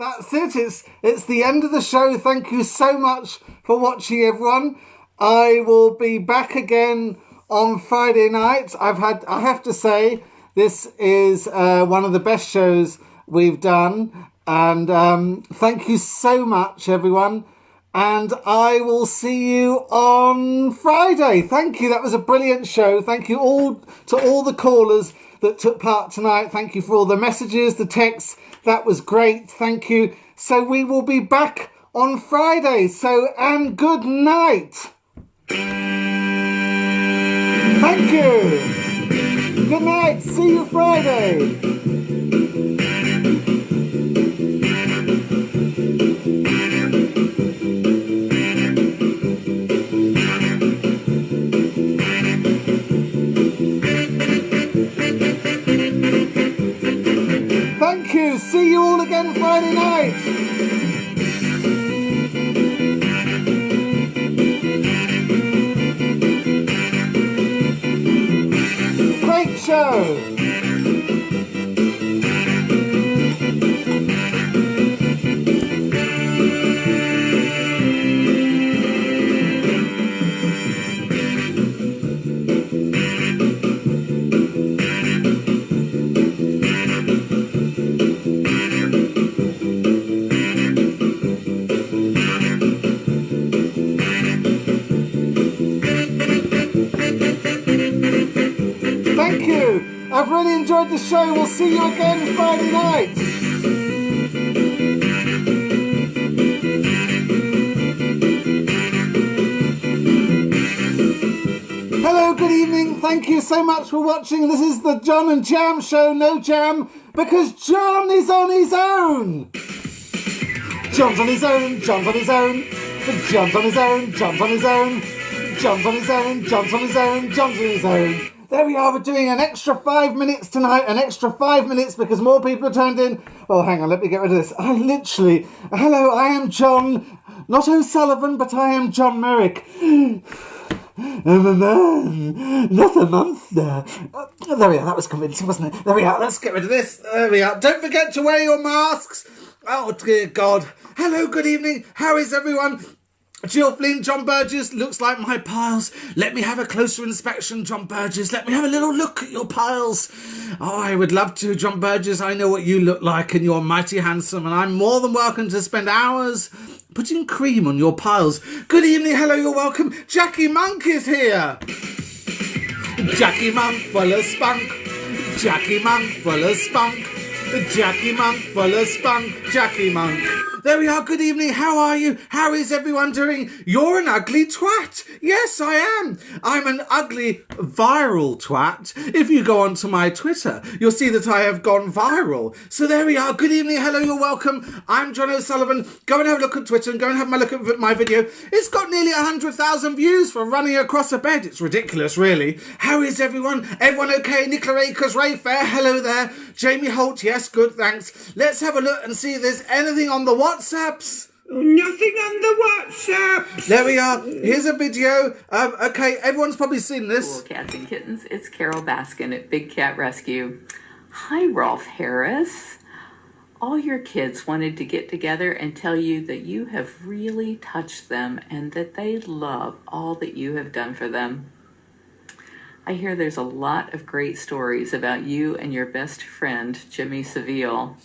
That's it. It's the end of the show. Thank you so much for watching, everyone. I will be back again on Friday night. I have to say, this is one of the best shows we've done. And thank you so much, everyone. And I will see you on Friday. Thank you. That was a brilliant show. Thank you to all the callers that took part tonight. Thank you for all the messages, the texts. That was great. Thank you. So we will be back on Friday. And good night. Thank you. Good night. See you Friday. Thank you. See you all again Friday night. Great show. Thank you. I've really enjoyed the show. We'll see you again Friday night. Hello, good evening. Thank you so much for watching. This is the John and Jam show. No jam, because John is on his own. John's on his own. John's on his own. John's on his own. John's on his own. John's on his own. John's on his own. John's on his own. There we are, we're doing an extra 5 minutes tonight, an extra 5 minutes because more people have turned in. Oh, hang on, let me get rid of this. Hello, I am John, not O'Sullivan, but I am John Merrick. I'm a man, not a monster. There we are, that was convincing, wasn't it? There we are, let's get rid of this. There we are. Don't forget to wear your masks. Oh, dear God. Hello, good evening. How is everyone? Jill Flynn, John Burgess, looks like my piles. Let me have a closer inspection, John Burgess. Let me have a little look at your piles. Oh, I would love to, John Burgess. I know what you look like and you're mighty handsome and I'm more than welcome to spend hours putting cream on your piles. Good evening, hello, you're welcome. Jackie Monk is here. Jackie Monk full of spunk. Jackie Monk full of spunk. Jackie Monk full of spunk. Jackie Monk. There we are, good evening, how are you? How is everyone doing? You're an ugly twat. Yes, I am. I'm an ugly viral twat. If you go onto my Twitter, you'll see that I have gone viral. So there we are, good evening, hello, you're welcome. I'm John O'Sullivan. Go and have a look at Twitter and go and have a look at my video. It's got nearly 100,000 views for running across a bed. It's ridiculous, really. How is everyone? Everyone okay? Nicola Akers, Ray Fair, hello there. Jamie Holt, yes, good, thanks. Let's have a look and see if there's anything on the WhatsApps. Nothing on the WhatsApp. There we are. Here's a video. Okay, everyone's probably seen this. Cool cats and kittens. It's Carol Baskin at Big Cat Rescue. Hi, Rolf Harris. All your kids wanted to get together and tell you that you have really touched them and that they love all that you have done for them. I hear there's a lot of great stories about you and your best friend, Jimmy Seville.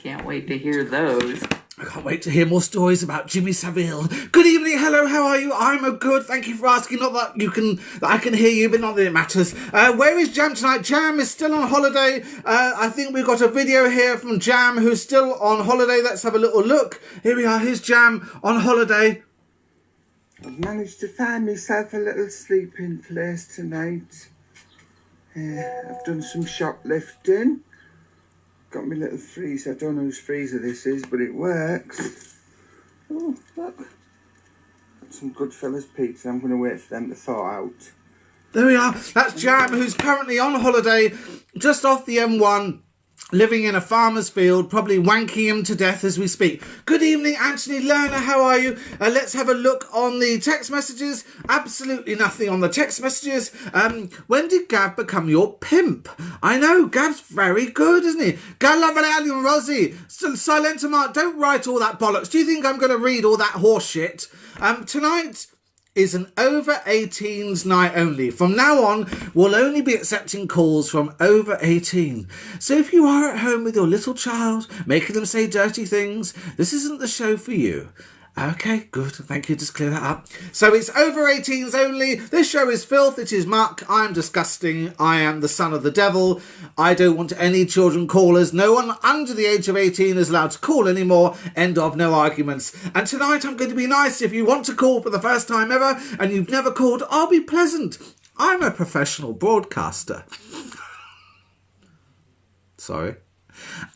Can't wait to hear those. I can't wait to hear more stories about Jimmy Savile. Good evening, hello, how are you? I'm a good, thank you for asking. Not that I can hear you, but not that it matters. Where is Jam tonight? Jam is still on holiday. I think we've got a video here from Jam, who's still on holiday. Let's have a little look. Here we are, here's Jam on holiday. I've managed to find myself a little sleeping place tonight. I've done some shoplifting. Got my little freezer. I don't know whose freezer this is, but it works. Oh, look. Got some Goodfellas pizza. I'm going to wait for them to thaw out. There we are. That's Jam, who's currently on holiday just off the M1 living in a farmer's field, probably wanking him to death as we speak. Good evening, Anthony Lerner. How are you? Let's have a look on the text messages. Absolutely nothing on the text messages. When did Gav become your pimp? I know, Gav's very good, isn't he? Gav and Rosie. Silent Mark, don't write all that bollocks. Do you think I'm going to read all that horse shit? Tonight is an over 18s night only. From now on, we'll only be accepting calls from over 18. So if you are at home with your little child, making them say dirty things, this isn't the show for you. Okay, good. Thank you. Just clear that up. So it's over 18s only. This show is filth. It is muck. I'm disgusting. I am the son of the devil. I don't want any children callers. No one under the age of 18 is allowed to call anymore. End of. No arguments. And tonight I'm going to be nice. If you want to call for the first time ever and you've never called, I'll be pleasant. I'm a professional broadcaster. Sorry.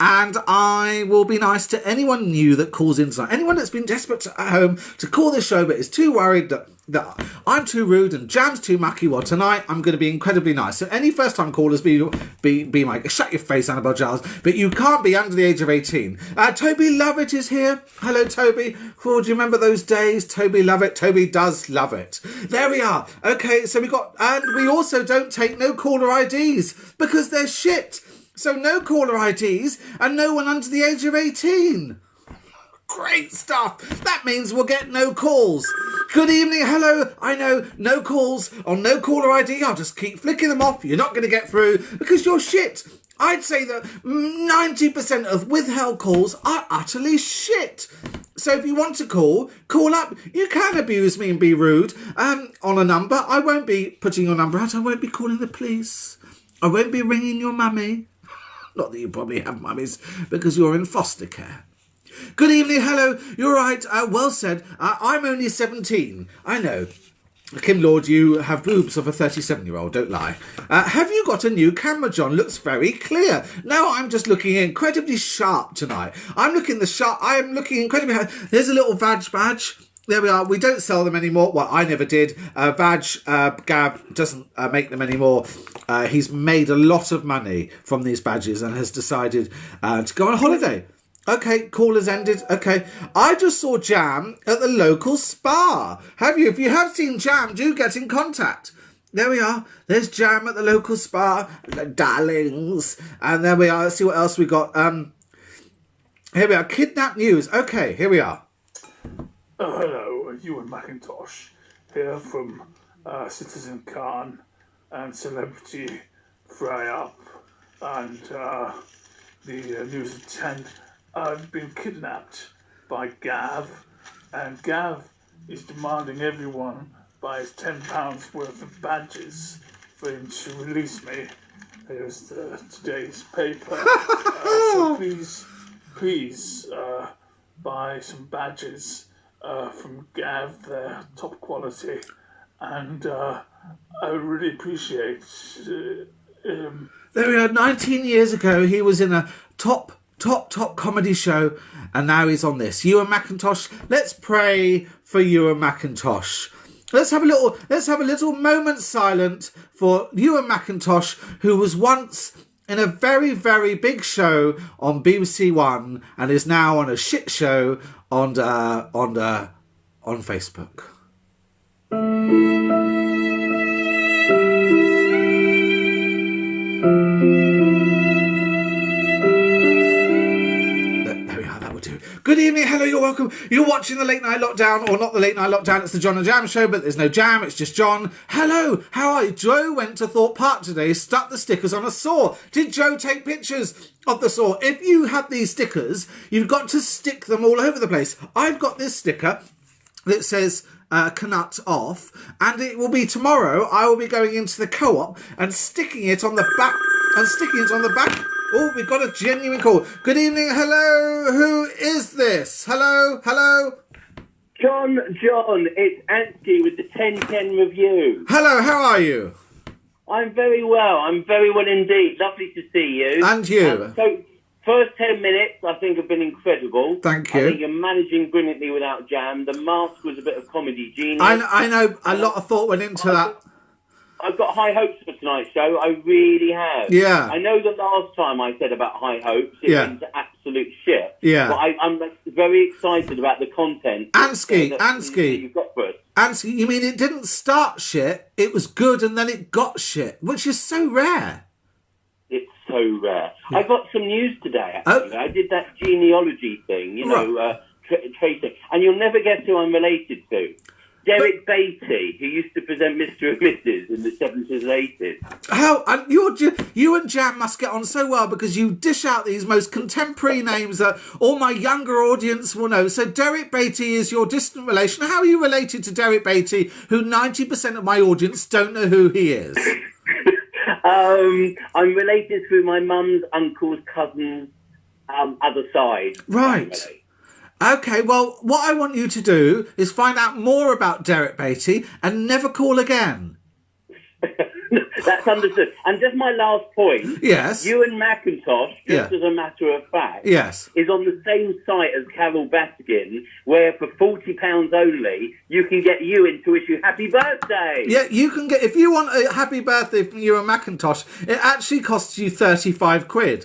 And I will be nice to anyone new that calls in tonight. Anyone that's been desperate at home to call this show but is too worried that I'm too rude and Jam's too mucky. Well, tonight I'm going to be incredibly nice. So any first-time callers, be my... Shut your face, Annabelle Giles. But you can't be under the age of 18. Toby Lovett is here. Hello, Toby. Oh, do you remember those days? Toby Lovett. Toby does love it. There we are. Okay, so we got... And we also don't take no caller IDs because they're shit. So no caller IDs and no one under the age of 18. Great stuff. That means we'll get no calls. Good evening. Hello. I know no calls on no caller ID. I'll just keep flicking them off. You're not going to get through because you're shit. I'd say that 90% of withheld calls are utterly shit. So if you want to call up. You can abuse me and be rude on a number. I won't be putting your number out. I won't be calling the police. I won't be ringing your mummy. Not that you probably have mummies because you're in foster care. Good evening, hello. You're right. Well said. I'm only 17. I know. Kim Lord, you have boobs of a 37-year-old. Don't lie. Have you got a new camera, John? Looks very clear. No, I'm just looking incredibly sharp tonight. I'm looking incredibly hard. There's a little badge. There we are. We don't sell them anymore. Well, I never did. Gab doesn't make them anymore. He's made a lot of money from these badges and has decided to go on holiday. Okay, call has ended. Okay, I just saw Jam at the local spa. Have you? If you have seen Jam, do get in contact. There we are. There's Jam at the local spa. Darlings. And there we are. Let's see what else we got. Here we are. Kidnap news. Okay, here we are. Hello, Ewan McIntosh here from Citizen Khan and Celebrity Fry Up and the News at 10. I've been kidnapped by Gav, and Gav is demanding everyone buys £10 worth of badges for him to release me. Here's today's paper. So please buy some badges from Gav. They're top quality, and I would really appreciate There we are. 19 years ago, he was in a top comedy show, and now he's on this. Ewan McIntosh. Let's pray for Ewan McIntosh. Let's have a little moment silent for Ewan McIntosh, who was once in a very, very big show on BBC One and is now on a shit show on Facebook. Good evening, hello, you're welcome. You're watching the Late Night Lockdown, or not the Late Night Lockdown, it's the John and Jam show, but there's no Jam, it's just John. Hello, how are you? Joe went to Thorpe Park today, stuck the stickers on a saw. Did Joe take pictures of the saw? If you have these stickers, you've got to stick them all over the place. I've got this sticker that says Canut off, and it will be tomorrow. I will be going into the co-op and sticking it on the back, Oh, we've got a genuine call. Good evening, hello. Who is this? Hello. John, it's Anthony with the 1010 review. Hello, how are you? I'm very well indeed. Lovely to see you. And you. So, first 10 minutes, I think, have been incredible. Thank you. I think you're managing brilliantly without Jam. The mask was a bit of comedy genius. I know, a lot of thought went into that. I've got high hopes for tonight's show. I really have. Yeah. I know the last time I said about high hopes, it Yeah. went to absolute shit. Yeah. But I'm very excited about the content that you've got for us. Ansky, you mean it didn't start shit, it was good and then it got shit, which is so rare. It's so rare. I got some news today, Oh. actually. I did that genealogy thing, you know, tracing. And you'll never guess who I'm related to. Derek Beatty, who used to present Mr. and Mrs. in the 70s and 80s. How you and Jam must get on so well because you dish out these most contemporary names that all my younger audience will know. So Derek Beatty is your distant relation. How are you related to Derek Beatty, who 90% of my audience don't know who he is? I'm related through my mum's uncle's cousin's other side. Right. Family. Okay, well, what I want you to do is find out more about Derek Beatty and never call again. That's understood. And just my last point. Yes. Ewan Macintosh, just as a matter of fact, Yes. is on the same site as Carol Baskin, where for £40 only, you can get Ewan to wish you happy birthday. Yeah, you can get, if you want a happy birthday from Ewan Macintosh, it actually costs you 35 quid.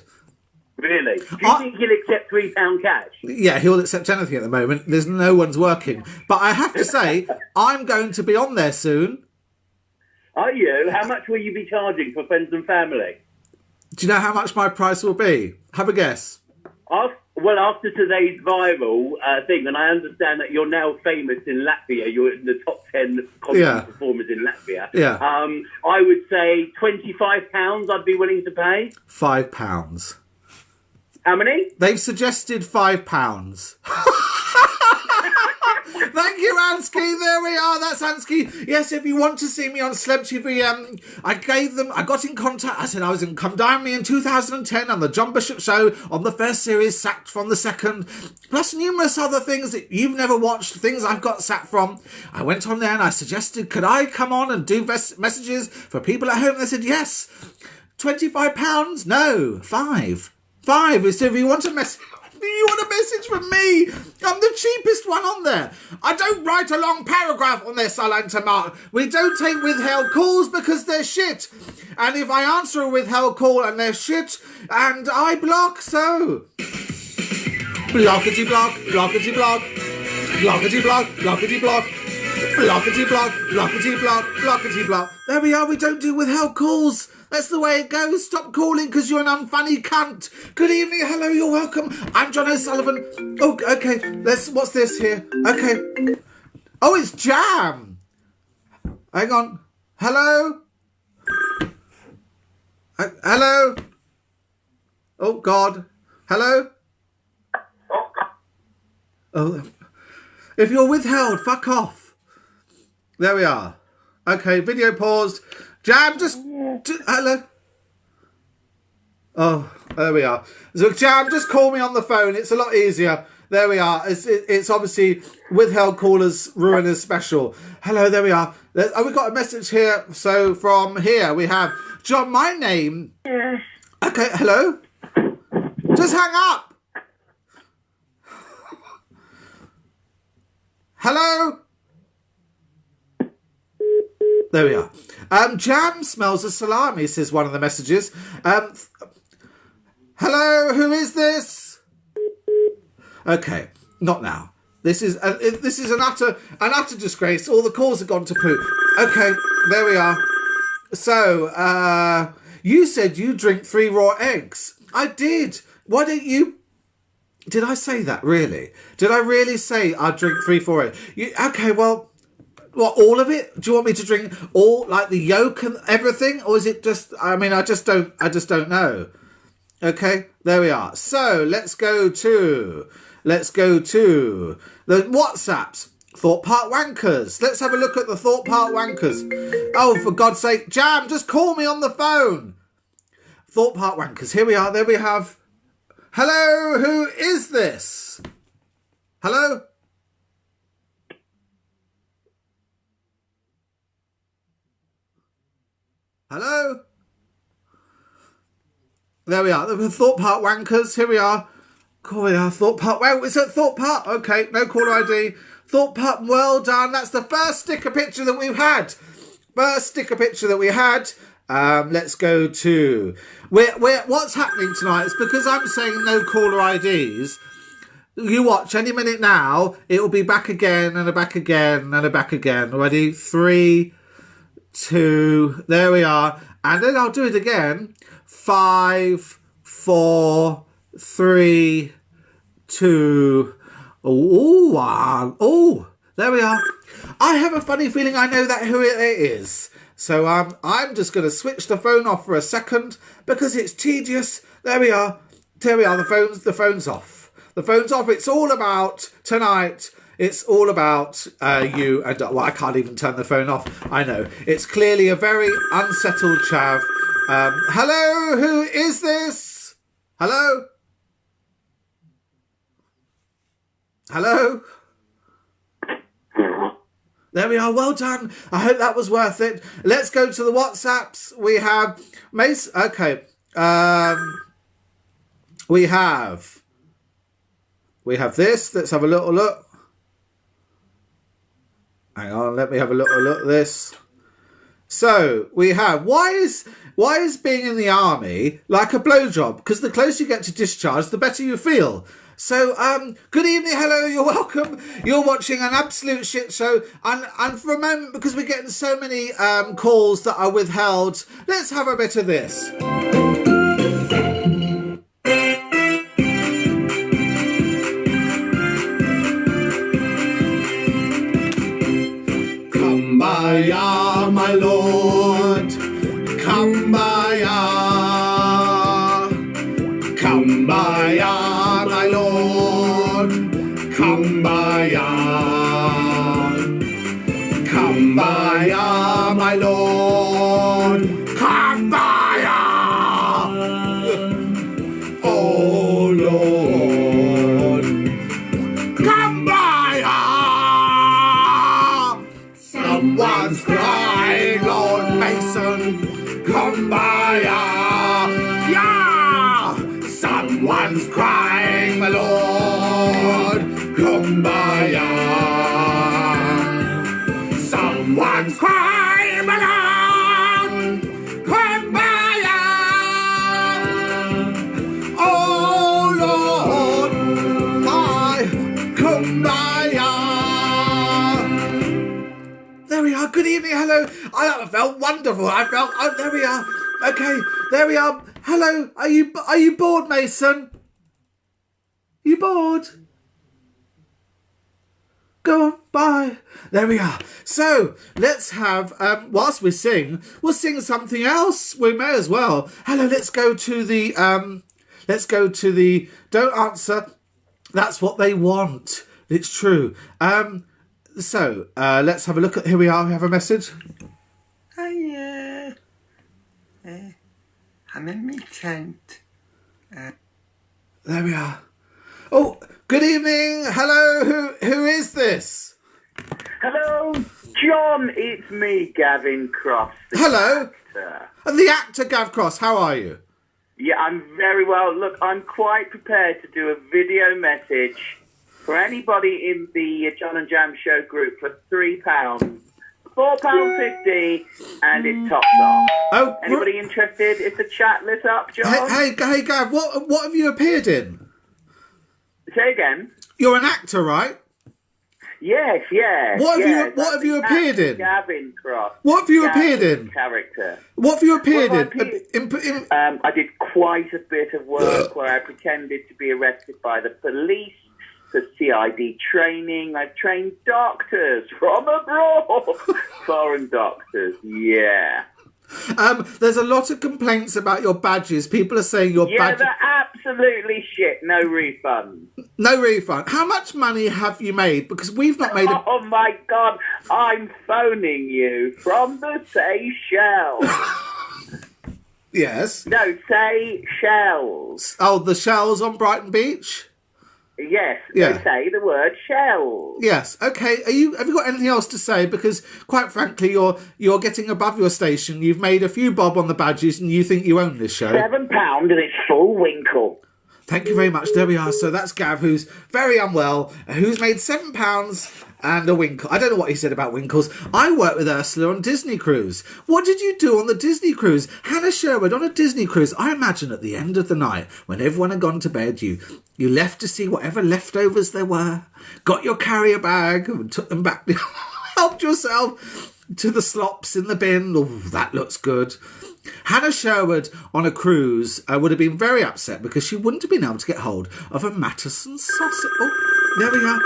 Really? Do you think he'll accept £3 cash? Yeah, he'll accept anything at the moment. There's no one's working. But I have to say, I'm going to be on there soon. Are you? How much will you be charging for friends and family? Do you know how much my price will be? Have a guess. After today's viral thing, and I understand that you're now famous in Latvia, you're in the top 10 comedy performers in Latvia. Yeah. I would say £25 I'd be willing to pay. £5. How many? They've suggested £5. Thank you, Ansky. There we are. That's Ansky. Yes, if you want to see me on Celeb TV, I got in contact. I said I was in Come Down Me in 2010 on the John Bishop Show on the first series, sacked from the second, plus numerous other things that you've never watched, things I've got sacked from. I went on there and I suggested, could I come on and do messages for people at home? They said yes. £25? No, £5. So if you want a message, from me, I'm the cheapest one on there. I don't write a long paragraph on this, Alan Tamar. We don't take withheld calls because they're shit. And if I answer a withheld call and they're shit, and I block, so. Blockety block, blockety block, blockety block, blockety block, blockety block, blockety block, blockety block. There we are, we don't do withheld calls. That's the way it goes. Stop calling because you're an unfunny cunt. Good evening. Hello, you're welcome. I'm John O'Sullivan. Oh, okay. What's this here? Okay. Oh, it's Jam. Hang on. Hello? Hello? Oh, God. Hello? Oh, if you're withheld, fuck off. There we are. Okay, video paused. Jam, just hello. Oh, there we are. So Jam, just call me on the phone. It's a lot easier. There we are. It's obviously withheld callers ruiners special. Hello, there we are. Oh, we've got a message here. So from here we have John. My name. Yes. Okay, hello. Just hang up. Hello. There we are. Jam smells of salami, says one of the messages. Hello, who is this? Okay, not now. This is an utter disgrace. All the calls have gone to poo. Okay, there we are. So, you said you drink 3 raw eggs. I did. Why don't you? Did I say that, really? Did I really say I drink 3 raw eggs? Okay, well, what, all of it? Do you want me to drink all, like the yolk and everything? Or is it just, I mean, I just don't know. Okay, there we are. So, let's go to the WhatsApps. Thought Part Wankers. Let's have a look at the Thought Part Wankers. Oh, for God's sake, Jam, just call me on the phone. Thought Part Wankers. Here we are. There we have. Hello, who is this? Hello? Hello? There we are. The Thought Part Wankers. Here we are. Call we are. Thought Part. Well, is it Thought Part? Okay, no caller ID. Thought Part. Well done. That's the first sticker picture that we've had. first sticker picture that we had. Let's go to what's happening tonight. It's because I'm saying no caller IDs. You watch any minute now. It will be back again and a back again and a back again. Ready? 3, 2. There we are. And then I'll do it again. 5, 4, 3, 2. Oh, 1. Oh, there we are. I have a funny feeling I know who it is. So I'm just going to switch the phone off for a second because it's tedious. There we are. There we are. The phone's off. The phone's off. It's all about tonight. It's all about you and well, I can't even turn the phone off. I know. It's clearly a very unsettled chav. Hello, who is this? Hello? Hello? There we are. Well done. I hope that was worth it. Let's go to the WhatsApps. We have Mace. Okay. We have this. Let's have a little look. Hang on. Let me have a little look at this. So we have why is being in the army like a blowjob? Because the closer you get to discharge, the better you feel. So, good evening, hello, you're welcome. You're watching an absolute shit show. And for a moment, because we're getting so many calls that are withheld, let's have a bit of this. Kumbaya, my lord. Kumbaya. Kumbaya. My lord, kumbaya, kumbaya, my lord, kumbaya, oh Lord, kumbaya. Someone's crying, Lord Mason, kumbaya, yeah, someone's crying, my lord, kumbaya. Someone's crying, my lord, kumbaya. Oh Lord, my kumbaya. There we are. Good evening. Hello. I felt wonderful. Oh, there we are. Okay. There we are. Hello. Are you bored, Mason? You bored? Go on, bye. There we are. So let's have whilst we sing, we'll sing something else. We may as well. Hello, let's go to the don't answer. That's what they want. It's true. So let's have a look at here we are. We have a message. Hi, I'm in my tent. There we are. Oh, good evening. Hello, who is this? Hello, John. It's me, Gavin Cross. Hello. Actor. The actor Gav Cross. How are you? Yeah, I'm very well. Look, I'm quite prepared to do a video message for anybody in the John and Jam show group for £3, £4.50, and it tops off. Oh, anybody interested? Is the chat lit up, John? Hey, Gav. What have you appeared in? Say again. You're an actor, right? Yes. What have you appeared in? Gavin Cross. What have you appeared in? Character. What have you appeared in? I did quite a bit of work where I pretended to be arrested by the police for CID training. I've trained doctors from abroad. Foreign doctors, yeah. There's a lot of complaints about your badges. People are saying your badges... Yeah, they're absolutely shit. No refund. No refund. How much money have you made? Because we've not made a... Oh, my God. I'm phoning you from the Seychelles. Yes. No, Seychelles. Oh, the Shells on Brighton Beach? Yes, Yeah. they say the word shells. Yes. Okay. Have you got anything else to say? Because quite frankly, you're getting above your station. You've made a few bob on the badges, and you think you own this show. £7 and it's full winkle. Thank you very much. There we are. So that's Gav, who's very unwell, who's made £7 and a winkle. I don't know what he said about winkles. I worked with Ursula on Disney Cruise. What did you do on the Disney Cruise? Hannah Sherwood on a Disney Cruise. I imagine at the end of the night, when everyone had gone to bed, you left to see whatever leftovers there were, got your carrier bag and took them back, helped yourself to the slops in the bin. Oh, that looks good. Hannah Sherwood on a cruise would have been very upset because she wouldn't have been able to get hold of a Matteson sausage. Oh, there we are.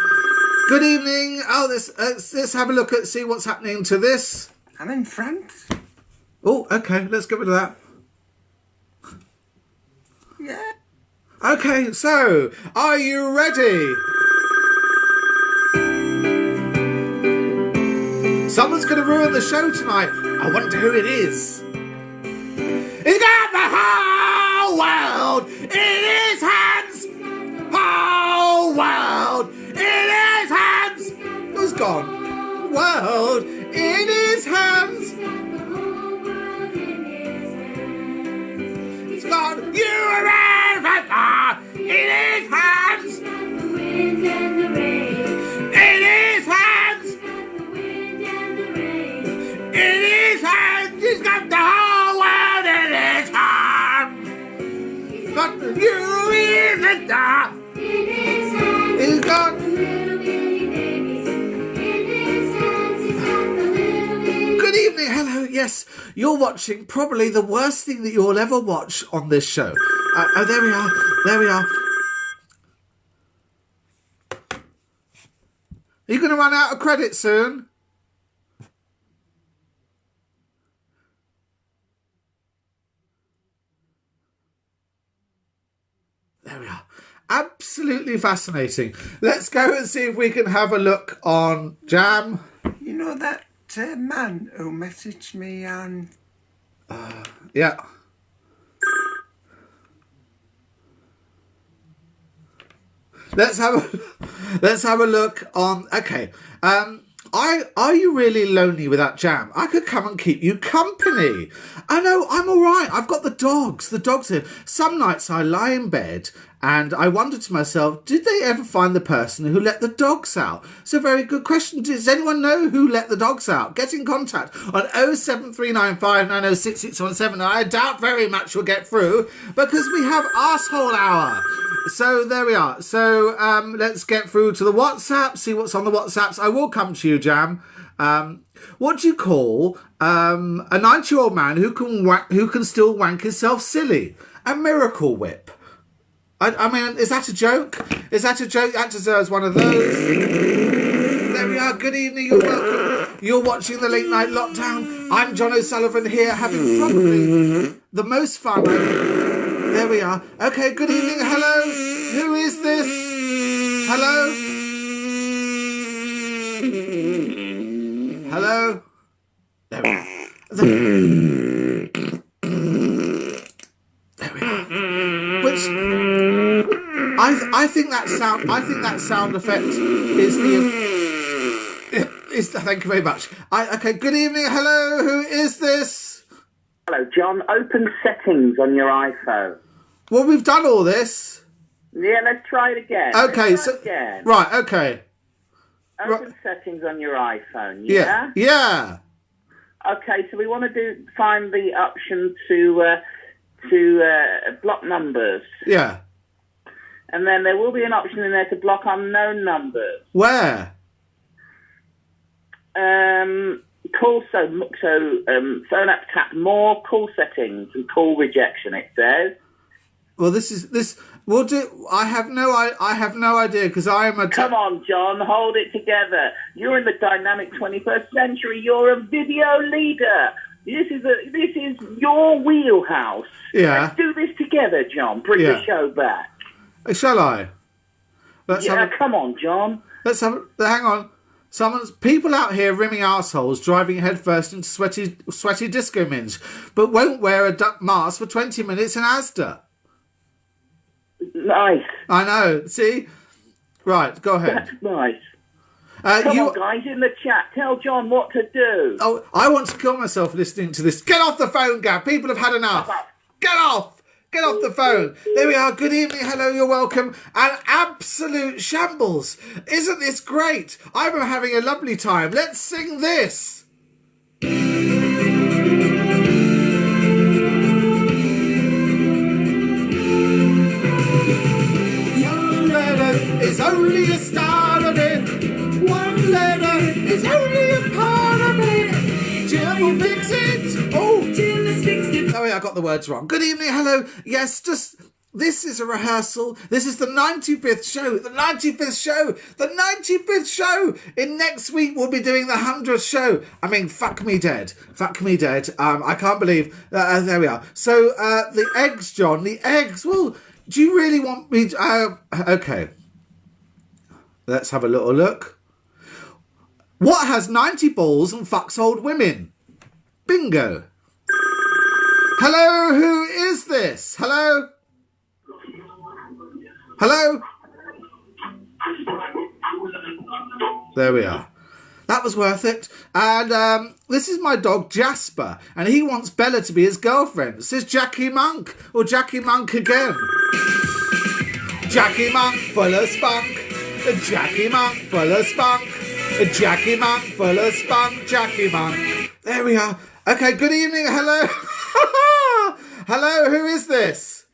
Good evening. Oh, let's have a look at see what's happening to this. I'm in front. Oh, okay. Let's get rid of that. Yeah. Okay, so are you ready? Someone's going to ruin the show tonight. I wonder who it is. He's got the whole world in his hands. Whole world in his hands. Who's gone? World in his hands. He's got you and everything in his hands. In his hands. In his hands. He's got the whole world in his hands. Got you in the dark. He's got. Good evening, hello. Yes, you're watching probably the worst thing that you'll ever watch on this show. Oh, there we are. There we are. Are you going to run out of credit soon? There we are. Absolutely fascinating. Let's go and see if we can have a look on Jam. You know that man who messaged me on... Yeah. Let's have a look on. Okay. Are you really lonely without Jam? I could come and keep you company. I know, I'm all right. I've got the dogs. The dogs here. Some nights I lie in bed and I wonder to myself, did they ever find the person who let the dogs out? It's a very good question. Does anyone know who let the dogs out? Get in contact on 07395906617. I doubt very much we'll get through because we have Arsehole Hour. So there we are. So let's get through to the WhatsApp, see what's on the WhatsApps. I will come to you, Jam. What do you call a 90-year-old man who can still wank himself silly? A miracle whip. I mean, is that a joke? Is that a joke? That deserves one of those. There we are. Good evening. You're welcome. You're watching the Late Night Lockdown. I'm John O'Sullivan here, having probably the most fun. There we are. Okay, good evening. Hello. Who is this? Hello? Hello? There we are. There we are. Which I think that sound effect is thank you very much. Okay, good evening. Hello, who is this? Hello, John. Open settings on your iPhone. Well, we've done all this. Yeah, let's try it again. Okay, right, okay. Open settings on your iPhone, yeah? Yeah. Okay, so we want to find the option to block numbers. Yeah. And then there will be an option in there to block unknown numbers. Where? Phone app tap more call settings and call rejection, it says. Well, we'll do. I have no idea because I am a. Come on, John, hold it together. You're in the dynamic 21st century. You're a video leader. This is your wheelhouse. Yeah. Let's do this together, John. Bring the show back. Shall I? Come on, John. Hang on. People out here rimming arseholes, driving headfirst into sweaty disco minge, but won't wear a duck mask for 20 minutes in Asda. Nice. I know. See? Right, go ahead. That's nice. Come on, guys, in the chat. Tell John what to do. Oh, I want to kill myself listening to this. Get off the phone, Gav. People have had enough. Get off. Get off the phone. There we are. Good evening. Hello, you're welcome. An absolute shambles. Isn't this great? I'm having a lovely time. Let's sing this. One letter is only a start of it. One letter is only a part of it. Jim will fix it. Oh, Jim has fixed it. Oh, yeah, I got the words wrong. Good evening. Hello. Yes, this is a rehearsal. This is the 95th show. The 95th show. The 95th show. In next week, we'll be doing the 100th show. I mean, fuck me dead. Fuck me dead. I can't believe. There we are. So, the eggs, John. The eggs. Well, do you really want me to... okay. Let's have a little look. What has 90 balls and fucks old women? Bingo. Hello, who is this? Hello? Hello? There we are. That was worth it. And this is my dog Jasper, and he wants Bella to be his girlfriend. This is Jackie Monk, or Jackie Monk again. Jackie Monk full of spunk. Jackie Monk full of spunk. Jackie Monk full of spunk. Jackie Monk. There we are. Okay, good evening. Hello. Hello, who is this?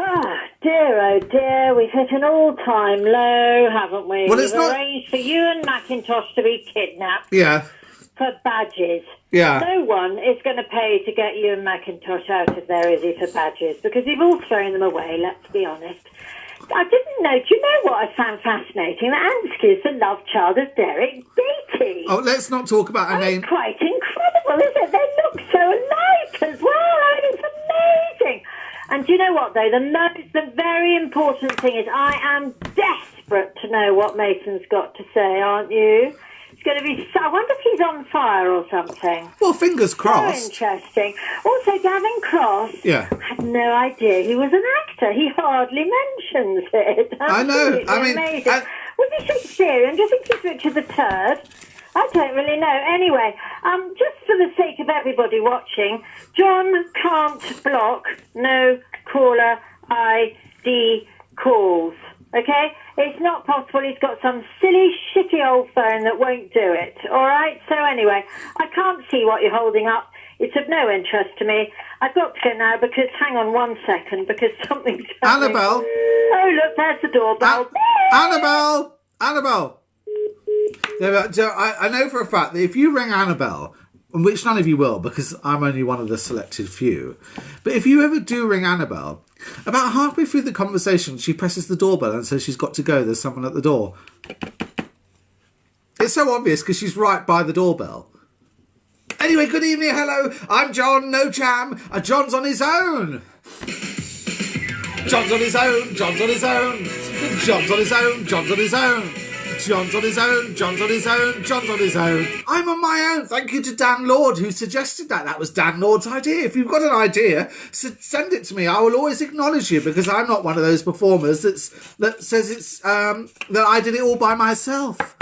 Ah, dear, oh dear, we've hit an all-time low, haven't we? Well, it's we've not... arranged for you and Macintosh to be kidnapped. Yeah. For badges. Yeah. No one is going to pay to get you and Macintosh out of there, is he, for badges? Because you've all thrown them away, let's be honest. I didn't know, do you know what I found fascinating? That Ansky is the love child of Derek Beatty. Oh, let's not talk about her name. It's quite incredible, isn't it? They look so alike as well. I mean, it's amazing. And do you know what, though? The very important thing is I am desperate to know what Mason's got to say, aren't you? It's going to be... I wonder if he's on fire or something. Well, fingers crossed. So interesting. Also, Gavin Cross. Yeah. I had no idea he was an actor. He hardly mentions it. I know. I mean... Amazing. Was he Shakespearean? Do you think he's Richard III? I don't really know. Anyway, just for the sake of everybody watching, John can't block no caller ID calls. Okay? It's not possible. He's got some silly, shitty old phone that won't do it. All right? So anyway, I can't see what you're holding up. It's of no interest to me. I've got to go now because, hang on 1 second, because something's happening. Annabelle! Oh, look, there's the doorbell. Annabelle! Annabelle! I know for a fact that if you ring Annabelle, which none of you will because I'm only one of the selected few, but if you ever do ring Annabelle, about halfway through the conversation she presses the doorbell and says she's got to go, there's someone at the door. It's so obvious because she's right by the doorbell. Anyway, good evening, hello, I'm John, no jam, John's on his own. John's on his own, John's on his own, John's on his own, John's on his own. John's on his own, John's on his own, John's on his own. I'm on my own. Thank you to Dan Lord who suggested that. That was Dan Lord's idea. If you've got an idea, send it to me. I will always acknowledge you because I'm not one of those performers that says it's that I did it all by myself.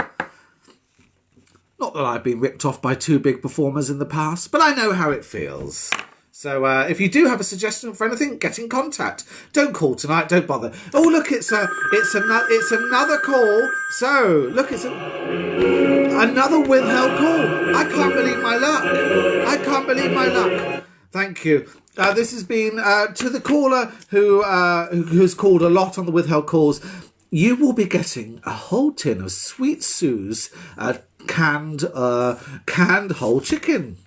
Not that I've been ripped off by two big performers in the past, but I know how it feels. So if you do have a suggestion for anything, get in contact. Don't call tonight. Don't bother. Oh look, it's another call. So look, it's another withheld call. I can't believe my luck. I can't believe my luck. Thank you. This has been to the caller who's called a lot on the withheld calls. You will be getting a whole tin of Sweet Sue's canned whole chicken.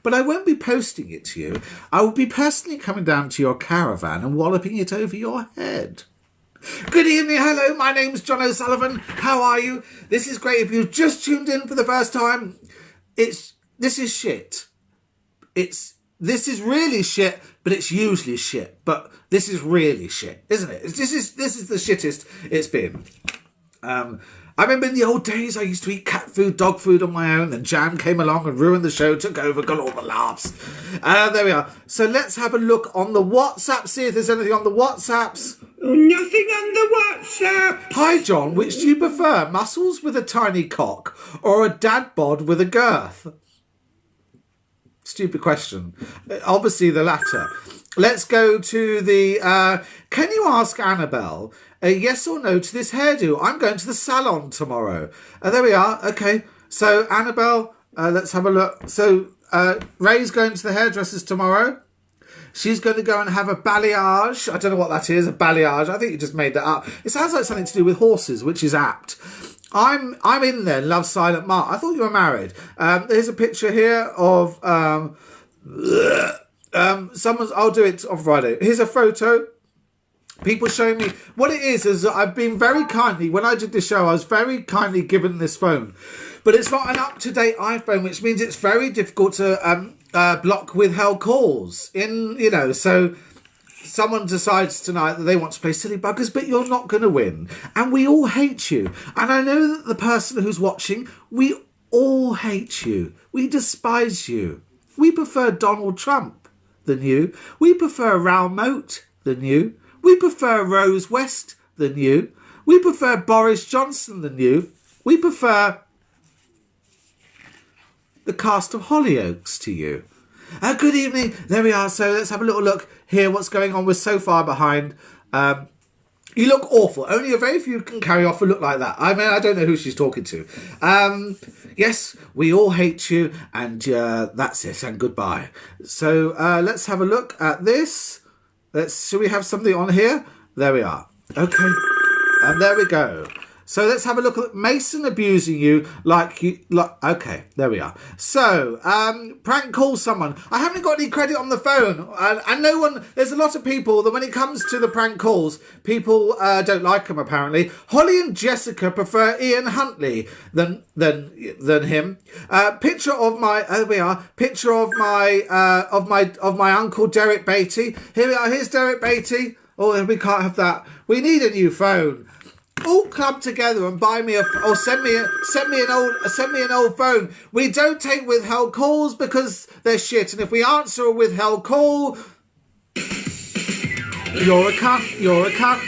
But I won't be posting it to you. I will be personally coming down to your caravan and walloping it over your head. Good evening, hello, my name's John O'Sullivan. How are you? This is great. If you've just tuned in for the first time, this is shit. This is really shit, but it's usually shit. But this is really shit, isn't it? This is the shittest it's been. I remember in the old days I used to eat cat food, dog food on my own, and Jam came along and ruined the show, took over, got all the laughs. There we are. So let's have a look on the WhatsApp, see if there's anything on the WhatsApps. Nothing on the WhatsApp. Hi John, which do you prefer, muscles with a tiny cock or a dad bod with a girth? Stupid question. Obviously the latter. Let's go to the... can you ask Annabelle a yes or no to this hairdo? I'm going to the salon tomorrow. There we are. Okay. So, Annabelle, let's have a look. So, Ray's going to the hairdresser's tomorrow. She's going to go and have a balayage. I don't know what that is, a balayage. I think you just made that up. It sounds like something to do with horses, which is apt. I'm in there, Love Silent Mark. I thought you were married. There's a picture here of someone's... I'll do it on Friday. Here's a photo. People showing me... What it is I've been very kindly... When I did this show, I was very kindly given this phone. But it's not an up-to-date iPhone, which means it's very difficult to block withheld calls. So someone decides tonight that they want to play Silly Buggers, but you're not going to win. And we all hate you. And I know that the person who's watching, we all hate you. We despise you. We prefer Donald Trump than you. We prefer Raoul Moat than you. We prefer Rose West than you. We prefer Boris Johnson than you. We prefer the cast of Hollyoaks to you. Good evening. There we are. So let's have a little look here. What's going on? We're so far behind. You look awful. Only a very few can carry off a look like that. I mean, I don't know who she's talking to. Yes, we all hate you, and that's it, and goodbye. So let's have a look at this. Should we have something on here? There we are. Okay. And there we go. So let's have a look at Mason abusing you okay, there we are. So, prank call someone. I haven't got any credit on the phone. And no one, there's a lot of people that when it comes to the prank calls, people don't like them apparently. Holly and Jessica prefer Ian Huntley than him. Picture of my, there we are. Picture of my uncle Derek Beatty. Here we are, here's Derek Beatty. Oh, we can't have that. We need a new phone. All club together and buy me or send me an old phone. We don't take withheld calls because they're shit. And if we answer a withheld call, you're a cunt. You're a cunt.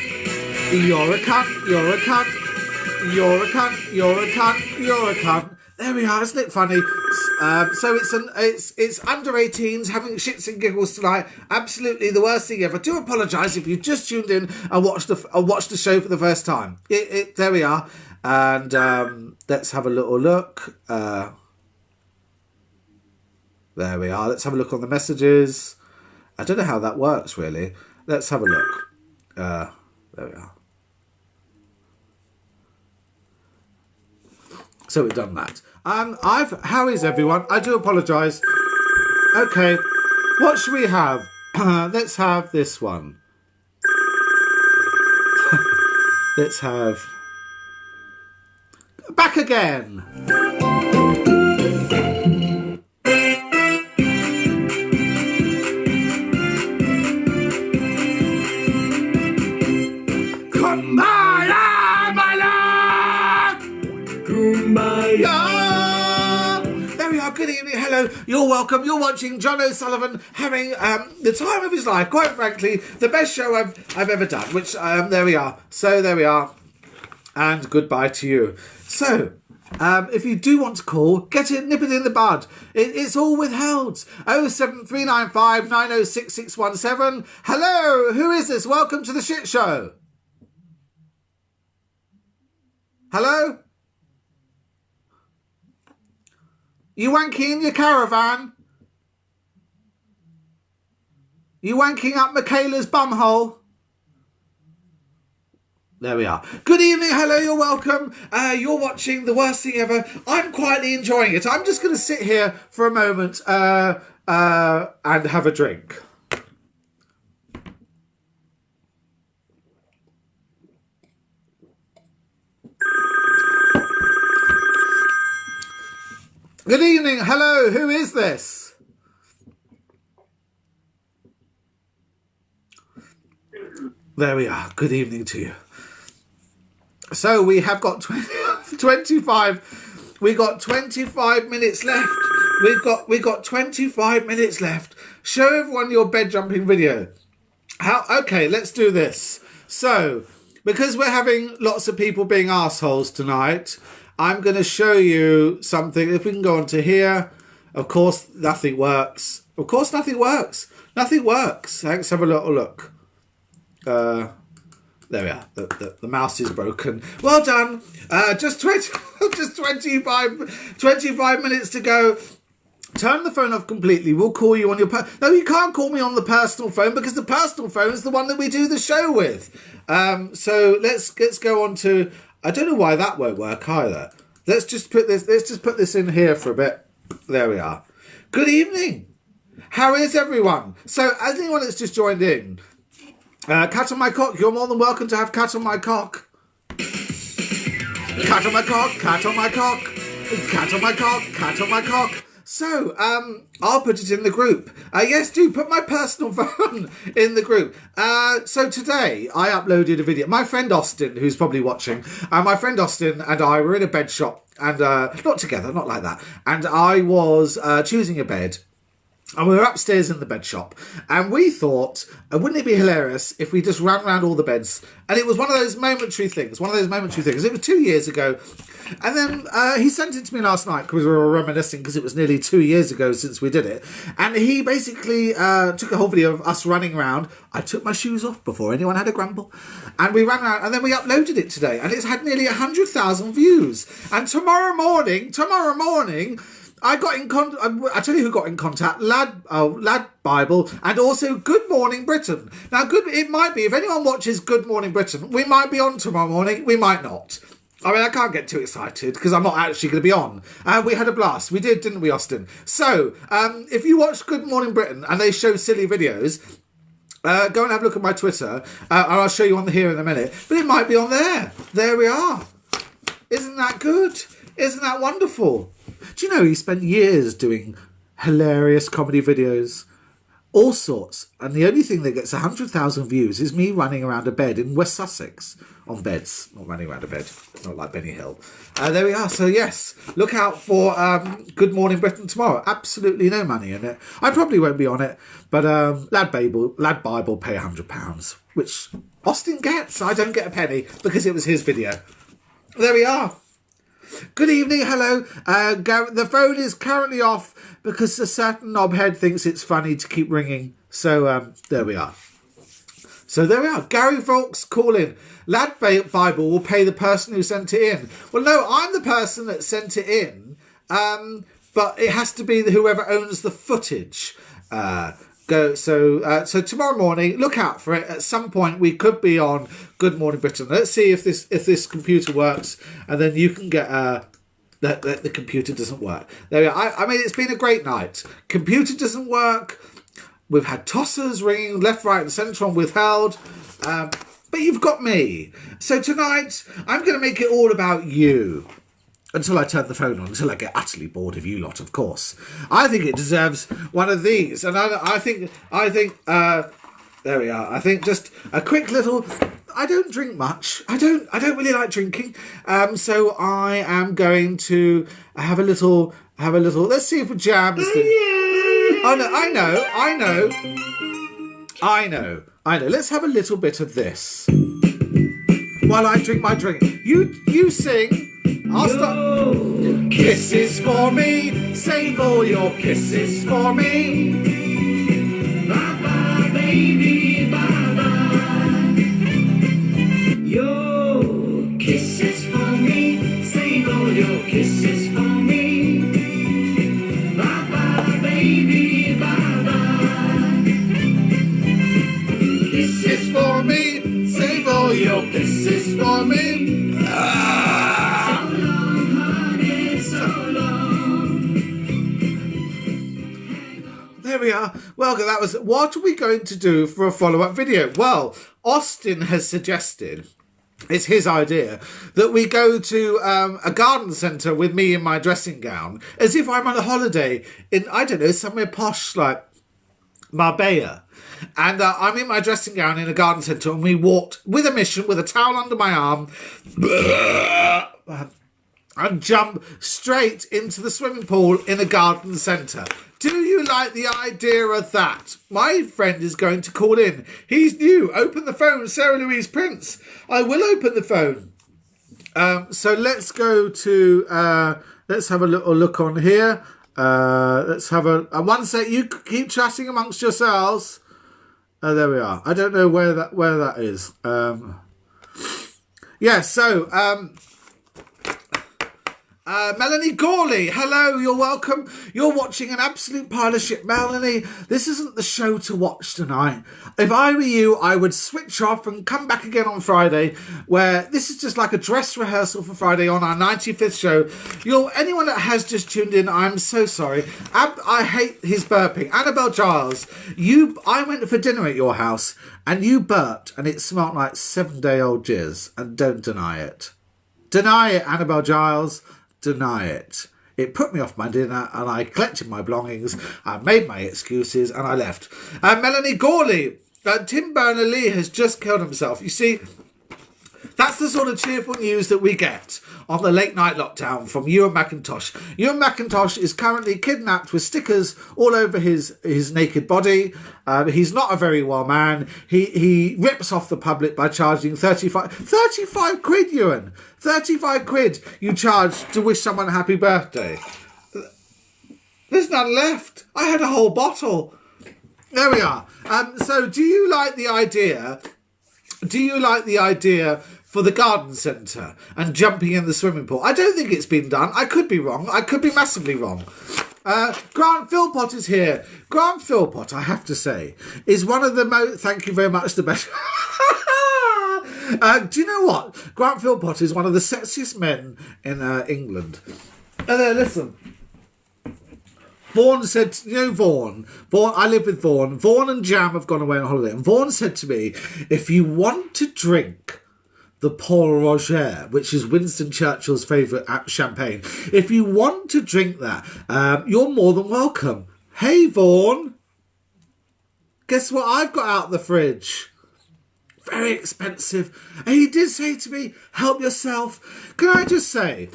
You're a cunt. You're a cunt. You're a cunt. You're a cunt. You're a cunt. There we are. Isn't it funny? So it's under 18s having shits and giggles tonight. Absolutely the worst thing ever. Do apologise if you just tuned in and watched the show for the first time. There we are. And let's have a little look. There we are. Let's have a look on the messages. I don't know how that works really. Let's have a look. There we are. So we've done that. How is everyone? I do apologise. Okay, what should we have? Let's have this one. Let's have... Back again. There we are. Good evening. Hello. You're welcome. You're watching John O'Sullivan having the time of his life. Quite frankly, the best show I've ever done. Which there we are. So there we are. And goodbye to you. So if you do want to call, get it, nip it in the bud. It's all withheld. 07395 906 617. Hello. Who is this? Welcome to the shit show. Hello. You wanking in your caravan? You wanking up Michaela's bumhole? There we are. Good evening. Hello, you're welcome. You're watching The Worst Thing Ever. I'm quietly enjoying it. I'm just going to sit here for a moment and have a drink. Good evening. Hello. Who is this? There we are. Good evening to you. So we have got 25. We got 25 minutes left. We got 25 minutes left. Show everyone your bed jumping video. Okay, let's do this. So, because we're having lots of people being assholes tonight, I'm going to show you something. If we can go on to here. Of course, nothing works. Of course, nothing works. Nothing works. Let's have a little look. There we are. The mouse is broken. Well done. Just 25 minutes to go. Turn the phone off completely. We'll call you on your... No, you can't call me on the personal phone because the personal phone is the one that we do the show with. So let's go on to... I don't know why that won't work either. Let's just put this in here for a bit. There we are. Good evening. How is everyone? So, as anyone that's just joined in, cat on my cock, you're more than welcome to have cat on my cock. Cat on my cock, cat on my cock, cat on my cock, cat on my cock. So, I'll put it in the group. Yes, do put my personal phone in the group. So today I uploaded a video. My friend Austin, who's probably watching, my friend Austin and I were in a bed shop, and not together, not like that. And I was choosing a bed. And we were upstairs in the bed shop, and we thought, wouldn't it be hilarious if we just ran around all the beds? And it was one of those momentary things. It was 2 years ago. And then he sent it to me last night because we were reminiscing because it was nearly 2 years ago since we did it. And he basically took a whole video of us running around. I took my shoes off before anyone had a grumble. And we ran around, and then we uploaded it today. And it's had nearly 100,000 views. And tomorrow morning, I got in contact. I tell you who got in contact: Lad Bible, and also Good Morning Britain. Now, it might be if anyone watches Good Morning Britain, we might be on tomorrow morning. We might not. I mean, I can't get too excited because I'm not actually going to be on. We had a blast. We did, didn't we, Austin? So, if you watch Good Morning Britain and they show silly videos, go and have a look at my Twitter, and I'll show you on here in a minute. But it might be on there. There we are. Isn't that good? Isn't that wonderful? Do you know he spent years doing hilarious comedy videos? All sorts. And the only thing that gets 100,000 views is me running around a bed in West Sussex. On beds. Not running around a bed. Not like Benny Hill. There we are. So yes, look out for Good Morning Britain tomorrow. Absolutely no money in it. I probably won't be on it. But Lad Bible pay £100. Which Austin gets. I don't get a penny because it was his video. There we are. Good evening, hello. The phone is currently off because a certain knobhead thinks it's funny to keep ringing. So there we are. Gary Volk's calling. Lad Bible will pay the person who sent it in. Well, no, I'm the person that sent it in, but it has to be whoever owns the footage. So tomorrow morning, look out for it. At some point, we could be on Good Morning Britain. Let's see if this computer works, and then you can get that the computer doesn't work. There we are. I mean, it's been a great night. Computer doesn't work. We've had tossers ringing left, right, and centre on withheld. But you've got me. So tonight, I'm going to make it all about you. Until I turn the phone on, until I get utterly bored of you lot, of course. I think it deserves one of these. And I think, there we are. I think just a quick little, I don't drink much. I don't really like drinking. So I am going to have a little, let's see if Jam is oh no, I know. Let's have a little bit of this. While I drink my drink. You sing. I'll stop. Kisses for me. Save all your kisses for me. Bye-bye, baby, bye-bye. Your kisses for me. Save all your kisses for me. Bye-bye, baby, bye-bye. Kisses for me. Save all your kisses for me. There we are. Well, that was... What are we going to do for a follow-up video? Well, Austin has suggested, it's his idea, that we go to a garden centre with me in my dressing gown, as if I'm on a holiday in, I don't know, somewhere posh like Marbella. And I'm in my dressing gown in a garden centre, and we walked with a mission, with a towel under my arm, and jump straight into the swimming pool in a garden centre. Do you like the idea of that? My friend is going to call in. He's new. Open the phone, Sarah Louise Prince. I will open the phone. So let's go to, let's have a little look on here. Let's have a one sec. You keep chatting amongst yourselves. Oh, there we are. I don't know where that is. Yeah, so Melanie Gawley, hello, you're welcome. You're watching an absolute pile of shit. Melanie, this isn't the show to watch tonight. If I were you, I would switch off and come back again on Friday, where this is just like a dress rehearsal for Friday on our 95th show. Anyone that has just tuned in, I'm so sorry. I hate his burping. Annabelle Giles, I went for dinner at your house and you burped and it smelled like 7-day-old jizz, and don't deny it. Deny it, Annabelle Giles. Deny it. It put me off my dinner and I collected my belongings, I made my excuses and I left. Melanie Gawley, Tim Berners-Lee has just killed himself. You see, that's the sort of cheerful news that we get on the late night lockdown from Ewan McIntosh. Ewan McIntosh is currently kidnapped with stickers all over his naked body. He's not a very well man. He rips off the public by charging 35 quid, Ewan. 35 quid you charge to wish someone a happy birthday. There's none left. I had a whole bottle. There we are. So do you like the idea? Do you like the idea for the garden centre and jumping in the swimming pool? I don't think it's been done. I could be wrong. I could be massively wrong. Grant Philpott is here. Grant Philpott, I have to say, is one of the most... Thank you very much, the best... do you know what? Grant Philpott is one of the sexiest men in England. Listen. Vaughan said, you know Vaughan, I live with Vaughan. Vaughan and Jam have gone away on holiday. And Vaughan said to me, if you want to drink the Paul Roger, which is Winston Churchill's favourite champagne, if you want to drink that, you're more than welcome. Hey, Vaughan, guess what I've got out the fridge? Very expensive. And he did say to me, help yourself. Can I just say...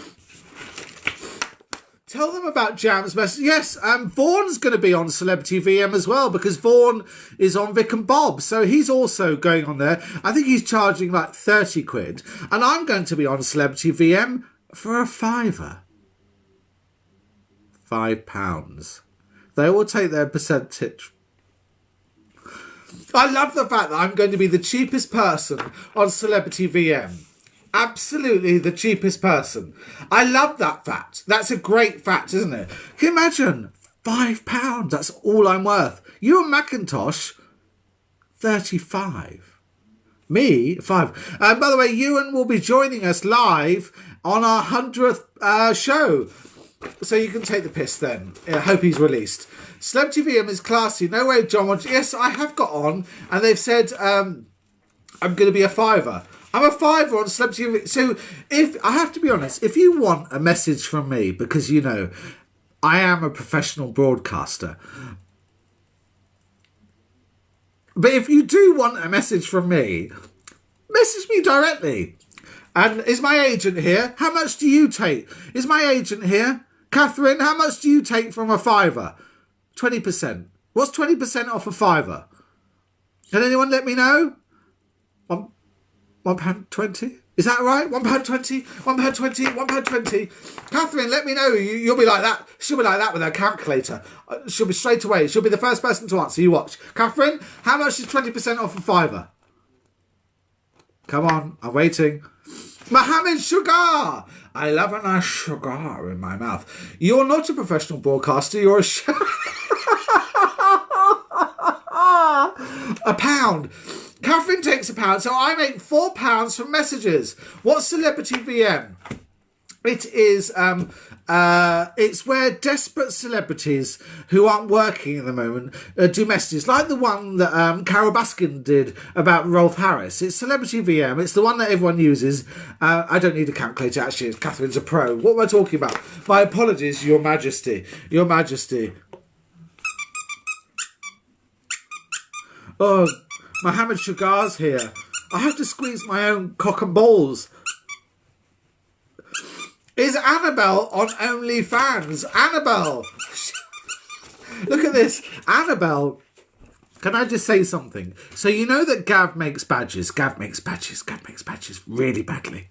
Tell them about Jam's message. Yes, Vaughan's going to be on Celebrity VM as well, because Vaughan is on Vic and Bob. So he's also going on there. I think he's charging like 30 quid. And I'm going to be on Celebrity VM for a fiver. £5. They all take their percentage. I love the fact that I'm going to be the cheapest person on Celebrity VM. Absolutely the cheapest person. I love that fact. That's a great fact, isn't it? Can you imagine? £5. That's all I'm worth. You and Macintosh, 35. Me, 5. By the way, Ewan will be joining us live on our 100th show. So you can take the piss then. I hope he's released. Celebrity VM is classy. No way, John. Yes, I have got on. And they've said I'm going to be a fiver. I'm a fiver on Celebrity. So I have to be honest, if you want a message from me, because, you know, I am a professional broadcaster. But if you do want a message from me, message me directly. And is my agent here? How much do you take? Is my agent here? Catherine, how much do you take from a fiver? 20%. What's 20% off a fiver? Can anyone let me know? £1.20? Is that right? £1.20? £1.20? £1.20? Catherine, let me know. You'll be like that. She'll be like that with her calculator. She'll be straight away. She'll be the first person to answer. You watch. Catherine, how much is 20% off a fiver? Come on, I'm waiting. Mohammed Sugar! I love a nice sugar in my mouth. You're not a professional broadcaster. You're a... a pound. Catherine takes £1, so I make £4 from messages. What's Celebrity VM? It is, it's where desperate celebrities who aren't working at the moment do messages, like the one that Carol Baskin did about Rolf Harris. It's Celebrity VM. It's the one that everyone uses. I don't need a calculator, actually. Catherine's a pro. What am I talking about? My apologies, Your Majesty. Your Majesty. Oh, Mohammed Sugar's here. I have to squeeze my own cock and balls. Is Annabelle on OnlyFans? Annabelle! Look at this. Annabelle, can I just say something? So you know that Gav makes badges. Gav makes badges really badly.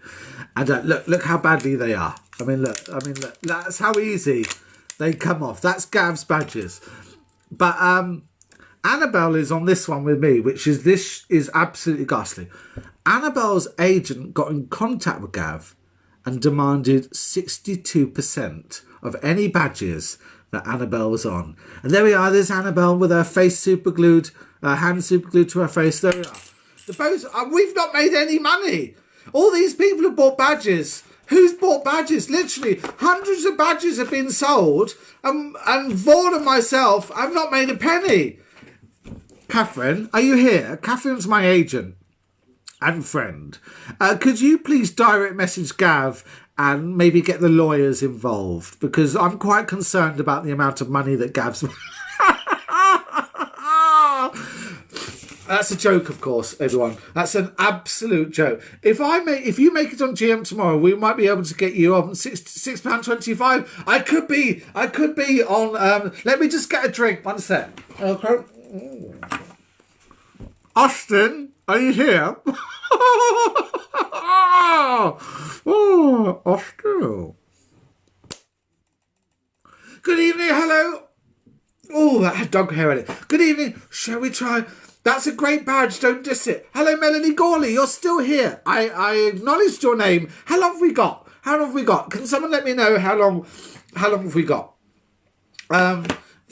And look how badly they are. I mean, look. That's how easy. They come off. That's Gav's badges. But Annabelle is on this one with me, this is absolutely ghastly. Annabelle's agent got in contact with Gav and demanded 62% of any badges that Annabelle was on. And there we are. There's Annabelle with her face super glued, her hand super glued to her face. There we are. The both, we've not made any money. All these people have bought badges. Who's bought badges? Literally, hundreds of badges have been sold. And Vaughan and myself, I've not made a penny. Catherine, are you here? Catherine's my agent and friend. Could you please direct message Gav and maybe get the lawyers involved? Because I'm quite concerned about the amount of money that Gav's... That's a joke, of course, everyone. That's an absolute joke. If you make it on GM tomorrow, we might be able to get you on £6.25. I could be on. Let me just get a drink. One sec. Okay. Austin, are you here? Oh, Austin. Good evening. Hello. Oh, that had dog hair in it. Good evening. Shall we try? That's a great badge. Don't diss it. Hello, Melanie Gawley. You're still here. I acknowledged your name. How long have we got? How long have we got? Can someone let me know how long have we got?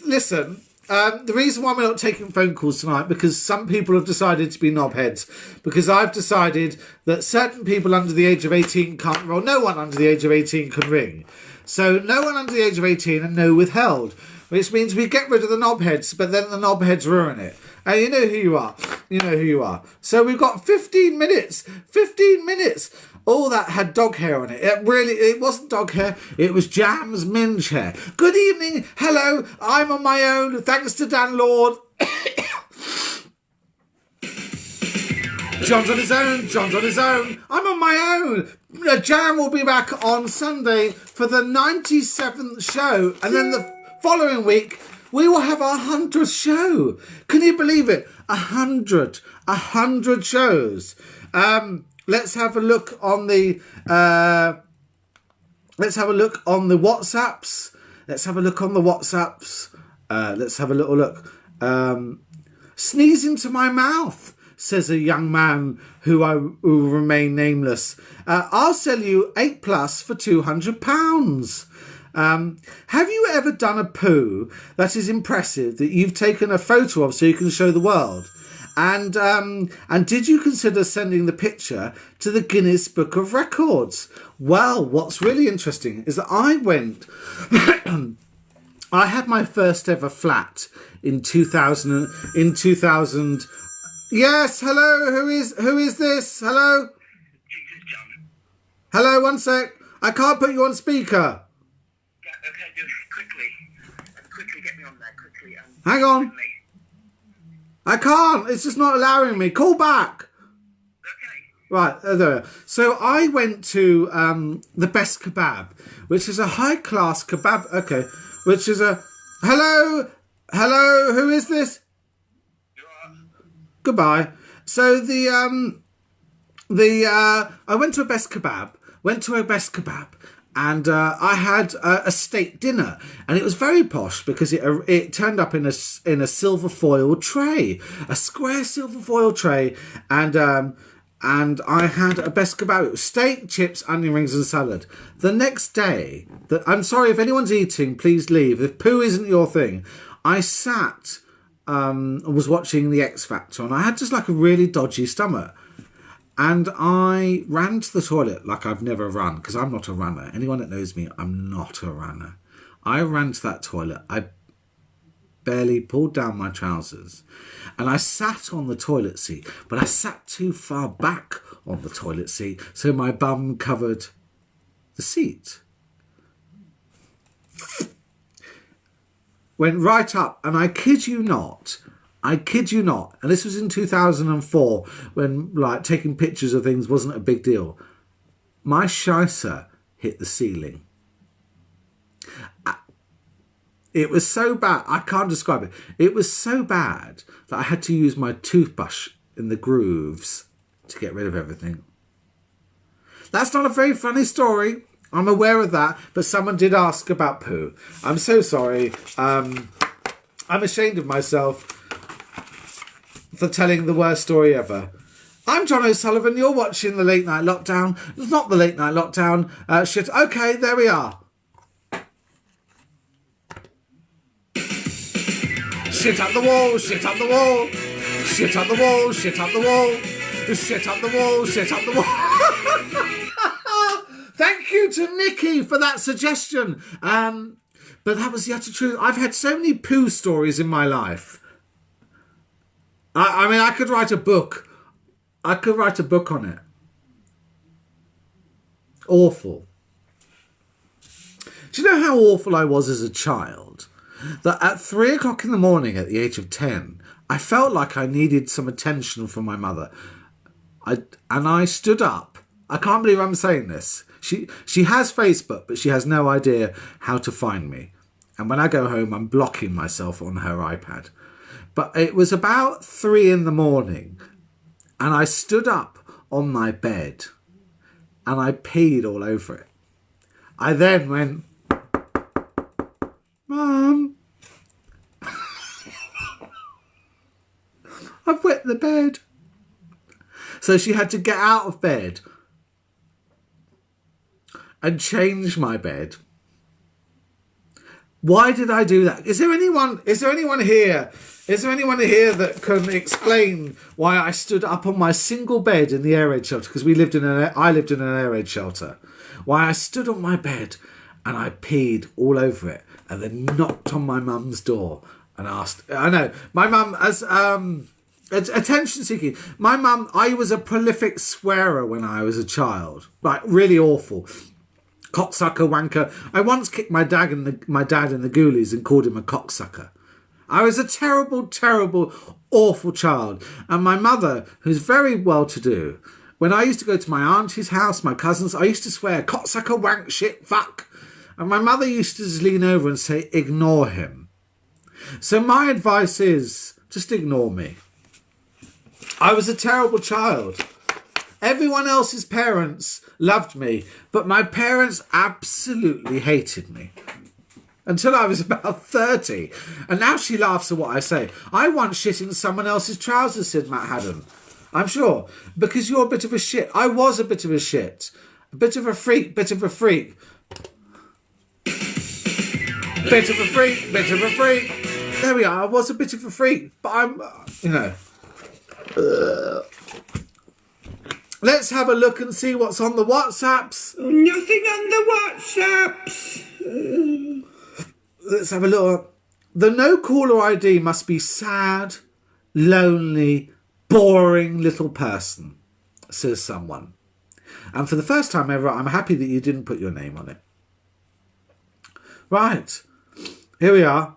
Listen, the reason why we're not taking phone calls tonight, because some people have decided to be knobheads. Because I've decided that certain people under the age of 18 can't... Well, no one under the age of 18 can ring. So no one under the age of 18 and no withheld. Which means we get rid of the knobheads, but then the knobheads ruin it. And you know who you are. You know who you are. So we've got 15 minutes. 15 minutes. All that had dog hair on it. It wasn't dog hair. It was Jam's minge hair. Good evening. Hello. I'm on my own. Thanks to Dan Lord. John's on his own. John's on his own. I'm on my own. Jam will be back on Sunday for the 97th show. And then the following week, we will have our 100th show. Can you believe it? 100 shows. Let's have a look on the WhatsApps. Let's have a look on the WhatsApps. Let's have a little look. Sneeze into my mouth, says a young man who will remain nameless. I'll sell you 8+ for £200. Have you ever done a poo that is impressive that you've taken a photo of so you can show the world? And did you consider sending the picture to the Guinness Book of Records? Well, what's really interesting is that I had my first ever flat in 2000. Yes, hello. Who is this? Hello. Hello, one sec. I can't put you on speaker. Okay, just quickly get me on there, quickly. Hang on. I can't. It's just not allowing me. Call back. Okay. Right, there. So I went to the Best Kebab, which is a high-class kebab. Okay, which is a... Hello? Who is this? You are. Goodbye. So I went to a Best Kebab. And I had a steak dinner, and it was very posh because it turned up in a silver foil tray, a square silver foil tray, and I had a Best Kebab. It was steak, chips, onion rings, and salad. The next day, I'm sorry if anyone's eating, please leave. If poo isn't your thing, I sat and was watching the X Factor, and I had just like a really dodgy stomach. And I ran to the toilet like I've never run, because I'm not a runner. Anyone that knows me, I'm not a runner. I ran to that toilet. I barely pulled down my trousers. And I sat on the toilet seat, but I sat too far back on the toilet seat, so my bum covered the seat. Went right up, and I kid you not, and this was in 2004 when like taking pictures of things wasn't a big deal. My scheisser hit the ceiling. It was so bad, I can't describe it. It was so bad that I had to use my toothbrush in the grooves to get rid of everything. That's not a very funny story. I'm aware of that, but someone did ask about poo. I'm so sorry. I'm ashamed of myself for telling the worst story ever. I'm John O'Sullivan. You're watching the Late Night Lockdown. It's not the Late Night Lockdown. Shit. Okay, there we are. Shit up the wall, shit up the wall. Shit up the wall, shit up the wall. Shit up the wall, shit up the wall. Thank you to Nikki for that suggestion. But that was the utter truth. I've had so many poo stories in my life. I mean, I could write a book. I could write a book on it. Awful. Do you know how awful I was as a child? That at 3 o'clock in the morning at the age of 10, I felt like I needed some attention from my mother. I stood up. I can't believe I'm saying this. She has Facebook, but she has no idea how to find me. And when I go home, I'm blocking myself on her iPad. But it was about 3 in the morning, and I stood up on my bed, and I peed all over it. I then went, Mum, I've wet the bed. So she had to get out of bed and change my bed. Why did I do that? Is there anyone here that can explain why I stood up on my single bed in the air raid shelter? Because I lived in an air raid shelter. Why I stood on my bed and I peed all over it and then knocked on my mum's door and asked. I know my mum as attention seeking. My mum. I was a prolific swearer when I was a child. Like really awful. Cocksucker, wanker. I once kicked my dad in the ghoulies and called him a cocksucker. I was a terrible, terrible, awful child. And my mother, who's very well-to-do, when I used to go to my auntie's house, my cousins, I used to swear, cocksucker, wank, shit, fuck. And my mother used to just lean over and say, ignore him. So my advice is, just ignore me. I was a terrible child. Everyone else's parents loved me, but my parents absolutely hated me. Until I was about 30. And now she laughs at what I say. I once shit in someone else's trousers, said Matt Haddon. I'm sure. Because you're a bit of a shit. I was a bit of a shit. A bit of a freak, bit of a freak. Bit of a freak, bit of a freak. There we are. I was a bit of a freak. But I'm, Let's have a look and see what's on the WhatsApps. Nothing on the WhatsApps. Let's have a look. The no caller ID must be sad, lonely, boring little person, says someone. And for the first time ever, I'm happy that you didn't put your name on it. Right. Here we are.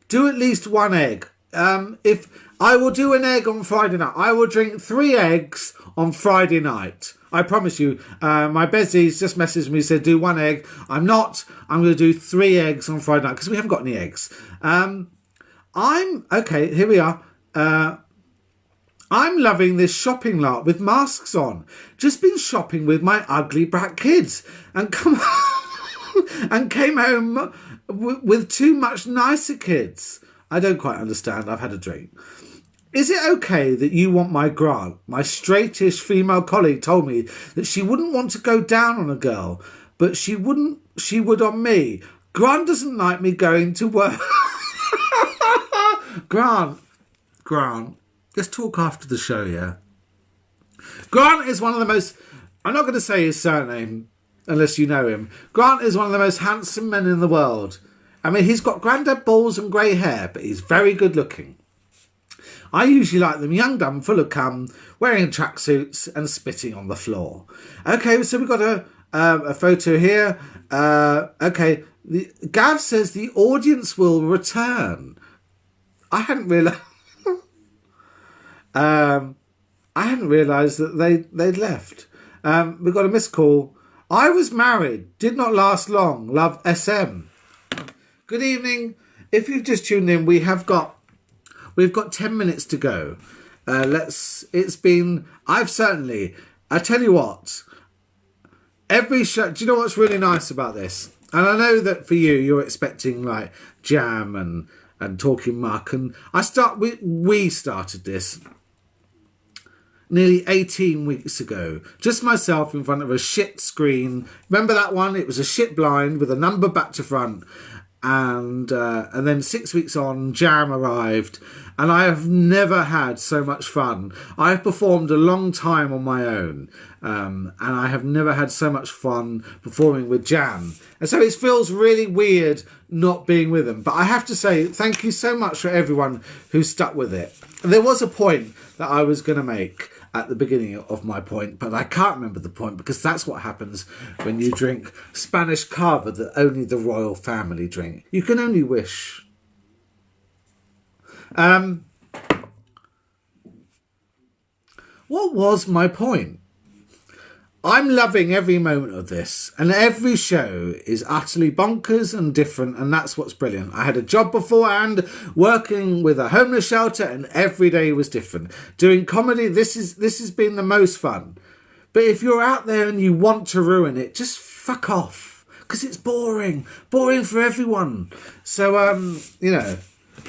Do at least one egg. If I will do an egg on Friday night. I will drink 3 eggs on Friday night. I promise you. My Bezzy's just messaged me, said do 1 egg. I'm going to do 3 eggs on Friday night because we haven't got any eggs. Okay, here we are. I'm loving this shopping lot with masks on. Just been shopping with my ugly brat kids and came home with 2 much nicer kids. I don't quite understand. I've had a drink. Is it okay that you want my grant? My straightish female colleague told me that she wouldn't want to go down on a girl, but she would on me. Grant doesn't like me going to work. Grant, let's talk after the show, yeah? Grant is one of the most, I'm not going to say his surname unless you know him. Grant is one of the most handsome men in the world. I mean, he's got grandad balls and grey hair, but he's very good looking. I usually like them young, dumb, full of cum, wearing tracksuits and spitting on the floor. Okay, so we've got a photo here. Okay, Gav says the audience will return. I hadn't realised. I hadn't realised that they'd left. We've got a missed call. I was married, did not last long. Love, SM. Good evening. If you've just tuned in, we've got 10 minutes to go. I tell you what, every show. Do you know what's really nice about this? And I know that for you, you're expecting like Jam and Talking Muck, and we started this nearly 18 weeks ago. Just myself in front of a shit screen. Remember that one? It was a shit blind with a number back to front. And then 6 weeks on, Jam arrived. And I have never had so much fun. I've performed a long time on my own. And I have never had so much fun performing with Jam. And so it feels really weird not being with them. But I have to say, thank you so much for everyone who stuck with it. And there was a point that I was going to make at the beginning of my point, but I can't remember the point because that's what happens when you drink Spanish cava that only the royal family drink. You can only wish. What was my point? I'm loving every moment of this, and every show is utterly bonkers and different, and that's what's brilliant. I had a job beforehand working with a homeless shelter, and every day was different. Doing comedy, this has been the most fun. But if you're out there and you want to ruin it, just fuck off, because it's boring for everyone. So you know,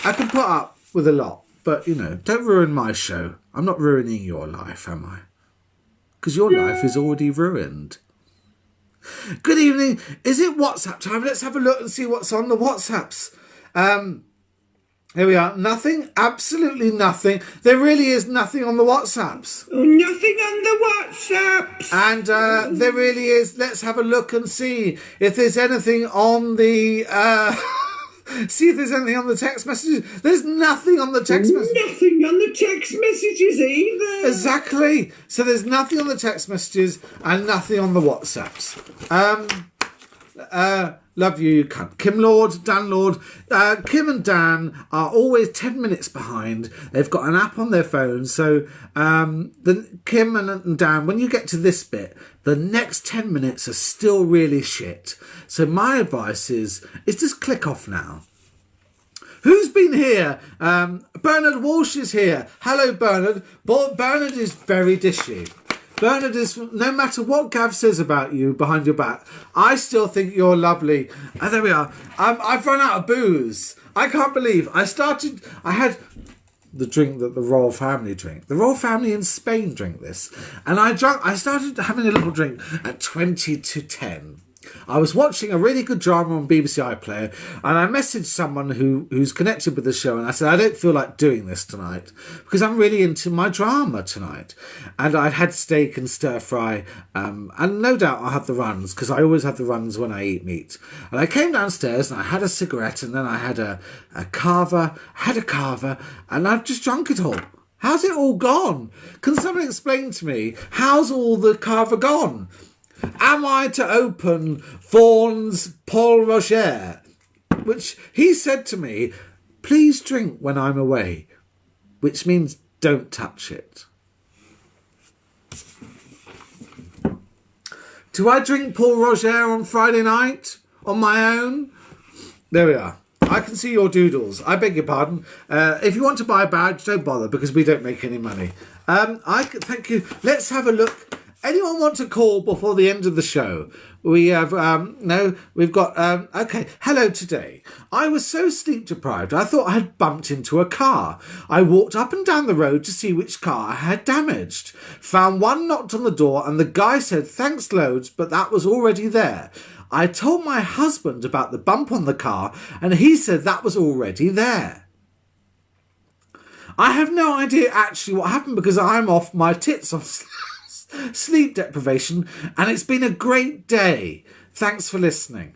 I can put up with a lot, but you know, don't ruin my show. I'm not ruining your life, am I? Because your life is already ruined. Good evening. Is it WhatsApp time? Let's have a look and see what's on the WhatsApps. Here we are. Nothing. Absolutely nothing. There really is nothing on the WhatsApps. Nothing on the WhatsApps. And there really is. Let's have a look and see if there's anything on the... see if there's anything on the text messages. There's nothing on the text messages. Nothing on the text messages either. Exactly. So there's nothing on the text messages and nothing on the WhatsApps. Love you, you cunt. Kim Lord, Dan Lord. Kim and Dan are always 10 minutes behind. They've got an app on their phone. So Kim and Dan, when you get to this bit, the next 10 minutes are still really shit. So my advice is just click off now. Who's been here? Bernard Walsh is here. Hello, Bernard. Bernard is very dishy. Bernard is, no matter what Gav says about you behind your back, I still think you're lovely. And there we are. I've run out of booze. I can't believe I had the drink that the royal family drink. The royal family in Spain drink this. And I started having a little drink at 20 to 10. I was watching a really good drama on BBC iPlayer, and I messaged someone who's connected with the show, and I said, I don't feel like doing this tonight because I'm really into my drama tonight. And I'd had steak and stir fry, and no doubt I'll have the runs because I always have the runs when I eat meat. And I came downstairs and I had a cigarette, and then I had a cava, and I've just drunk it all. How's it all gone? Can someone explain to me, how's all the cava gone? Am I to open Vaughan's Paul Roger? Which he said to me, please drink when I'm away, which means don't touch it. Do I drink Paul Roger on Friday night on my own? There we are. I can see your doodles. I beg your pardon. If you want to buy a badge, don't bother because we don't make any money. Thank you. Let's have a look. Anyone want to call before the end of the show? We have, we've got, okay. Hello today. I was so sleep deprived, I thought I had bumped into a car. I walked up and down the road to see which car I had damaged. Found one knocked on the door and the guy said, thanks loads, but that was already there. I told my husband about the bump on the car and he said that was already there. I have no idea actually what happened because I'm off my tits on sleep deprivation, and it's been a great day. Thanks for listening.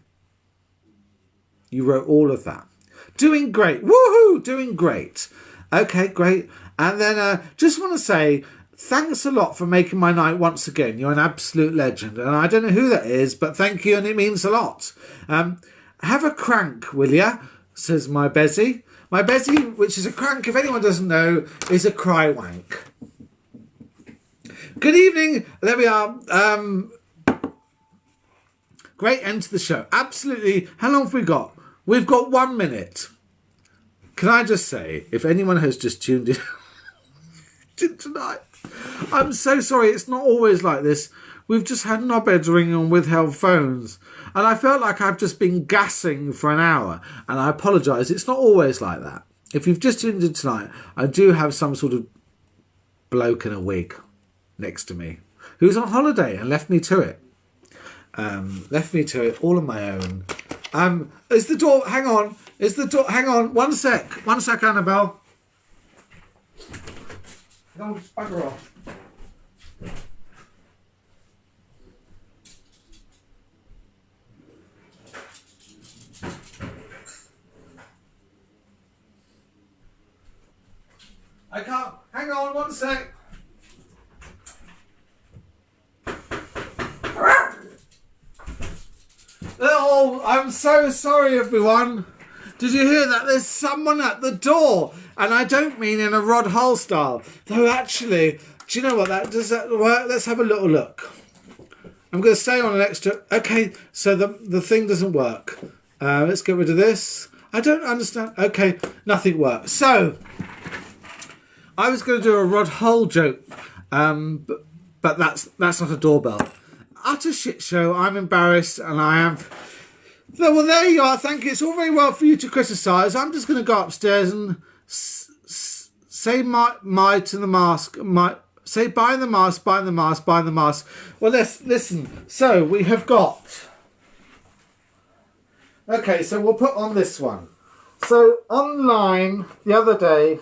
You wrote all of that. Doing great. Woohoo! Doing great. Okay, great. And then just want to say thanks a lot for making my night once again. You're an absolute legend. And I don't know who that is, but thank you, and it means a lot. Have a crank, will ya? Says my Bezzy. My Bezzy, which is a crank, if anyone doesn't know, is a cry wank. Good evening. There we are. Great end to the show. Absolutely. How long have we got? We've got 1 minute. Can I just say, if anyone has just tuned in tonight, I'm so sorry. It's not always like this. we've just had knobheads ringing on withheld phones. And I felt like I've just been gassing for an hour. And I apologise. It's not always like that. If you've just tuned in tonight, I do have some sort of bloke in a wig next to me who's on holiday and left me to it. Left me to it all on my own. Is the door... Hang on. Is the door... Hang on. One sec. One sec, Annabelle. No, just bugger off. I can't. Hang on, one sec. Oh, I'm so sorry, everyone. Did you hear that? There's someone at the door. And I don't mean in a Rod Hull style. Though actually, do you know what? Does that work? Let's have a little look. I'm going to stay on an extra... Okay, so the thing doesn't work. Let's get rid of this. I don't understand. Okay, nothing works. So, I was going to do a Rod Hull joke. But that's not a doorbell. Utter shit show. I'm embarrassed and I am... Well, there you are. Thank you. It's all very well for you to criticise. I'm just going to go upstairs and say my to the mask. Say buy the mask, buy the mask, buy the mask. Well, let's listen. So we have got... Okay, so we'll put on this one. So online the other day,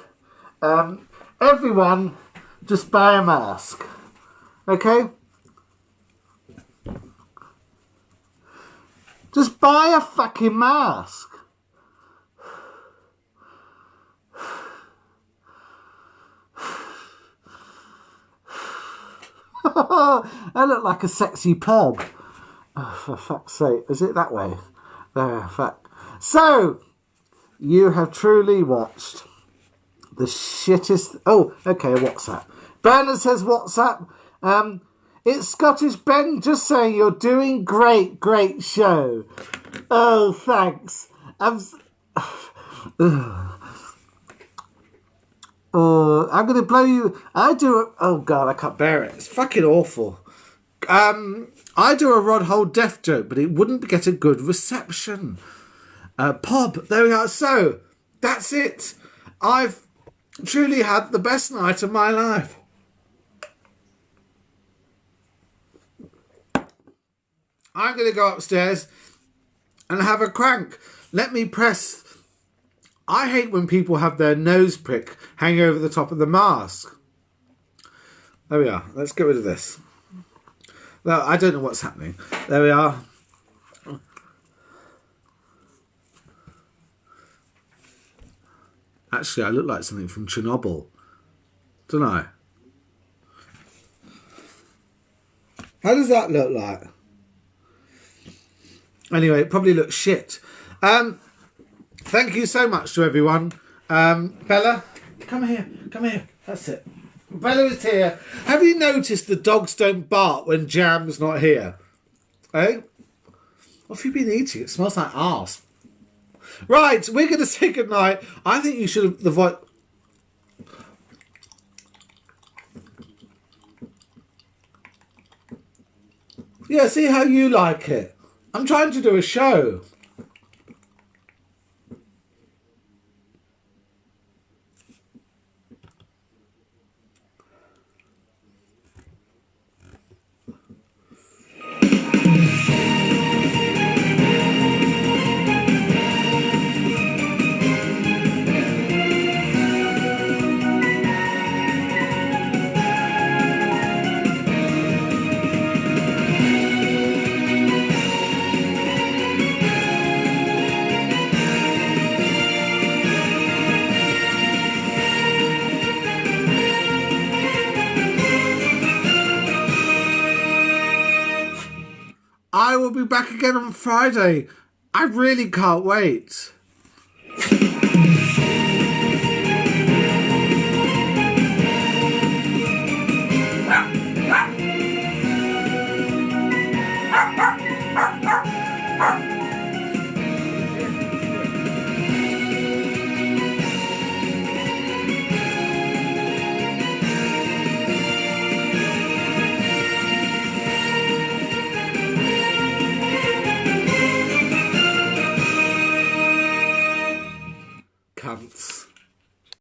everyone just buy a mask. Okay? Just buy a fucking mask. I look like a sexy pug. Oh, for fuck's sake. Is it that way? There, fuck. So, you have truly watched the shittest... Oh, okay, WhatsApp. Bernard says WhatsApp. It's Scottish Ben just saying you're doing great show. Oh, thanks. I'm going to blow you. Oh, God, I can't bear it. It's fucking awful. I do a Rod Hull death joke, but it wouldn't get a good reception. Pob, there we are. So, that's it. I've truly had the best night of my life. I'm going to go upstairs and have a crank. Let me press... I hate when people have their nose prick hanging over the top of the mask. There we are. Let's get rid of this. No, I don't know what's happening. There we are. Actually, I look like something from Chernobyl. Don't I? How does that look like? Anyway, it probably looks shit. Thank you so much to everyone. Bella, come here. That's it. Bella is here. Have you noticed the dogs don't bark when Jam's not here? Eh? What have you been eating? It smells like arse. Right, we're going to say goodnight. I think you should have... The voice... Yeah, see how you like it. I'm trying to do a show. I will be back again on Friday. I really can't wait.